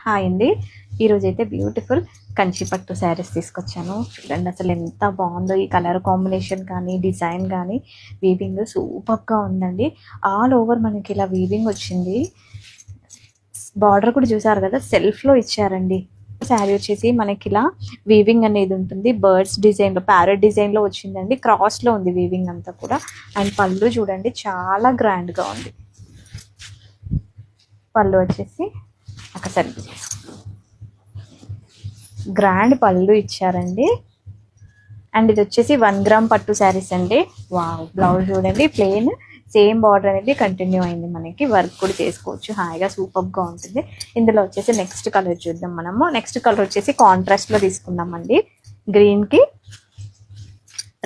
Hi అండి. ఈరోజు అయితే బ్యూటిఫుల్ కంచి పట్టు శారీస్ తీసుకొచ్చాను. చూడండి అసలు ఎంత బాగుందో. ఈ కలర్ కాంబినేషన్ కానీ డిజైన్ కానీ వీవింగ్ సూపర్గా ఉందండి. ఆల్ ఓవర్ మనకి ఇలా వీవింగ్ వచ్చింది. బార్డర్ కూడా చూసారు కదా, సెల్ఫ్లో ఇచ్చారండి. శారీ వచ్చేసి మనకి ఇలా వీవింగ్ అనేది ఉంటుంది. బర్డ్స్ డిజైన్లో, ప్యారెట్ డిజైన్లో వచ్చిందండి. క్రాస్లో ఉంది వీవింగ్ అంతా కూడా. అండ్ పళ్ళు చూడండి చాలా గ్రాండ్గా ఉంది. పళ్ళు వచ్చేసి ఒకసారి గ్రాండ్ పళ్ళు ఇచ్చారండి. అండ్ ఇది వచ్చేసి 1 గ్రామ్ పట్టు శారీస్ అండి. వావ్, బ్లౌజ్ చూడండి ప్లెయిన్, సేమ్ బార్డర్ అనేది కంటిన్యూ అయింది. మనకి వర్క్ కూడా చేసుకోవచ్చు హాయిగా, సూపర్గా ఉంటుంది. ఇందులో వచ్చేసి నెక్స్ట్ కలర్ చూద్దాం మనము. నెక్స్ట్ కలర్ వచ్చేసి కాంట్రాస్ట్లో తీసుకుందామండి. గ్రీన్కి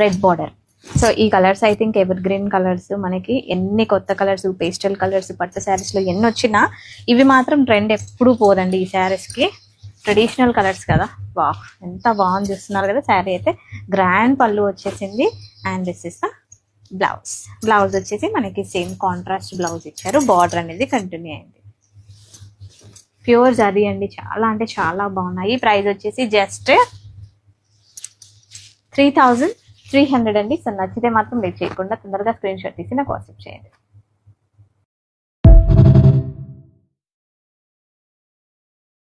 రెడ్ బార్డర్. సో ఈ colours I think ever green colours. మనకి ఎన్ని కొత్త కలర్స్, పేస్టల్ కలర్స్ పట్టు శారీస్లో ఎన్ని వచ్చినా ఇవి మాత్రం ట్రెండ్ ఎప్పుడూ పోదండి ఈ శారీస్కి. ట్రెడిషనల్ కలర్స్ కదా. వా, ఎంత బాగుంది చూస్తున్నారు కదా. శారీ అయితే గ్రాండ్ పళ్ళు వచ్చేసింది. And this is the blouse. Blouse వచ్చేసి మనకి సేమ్ కాంట్రాస్ట్ బ్లౌజ్ ఇచ్చారు. బార్డర్ అనేది కంటిన్యూ అయింది. ప్యూర్ జరీ అండి, చాలా అంటే చాలా బాగున్నాయి. ప్రైస్ వచ్చేసి జస్ట్ 3300 అండి. సో నచ్చితే మాత్రం లేట్ చేయకుండా తొందరగా స్క్రీన్ షాట్ తీసి నాకు వాట్సాప్ చేయండి.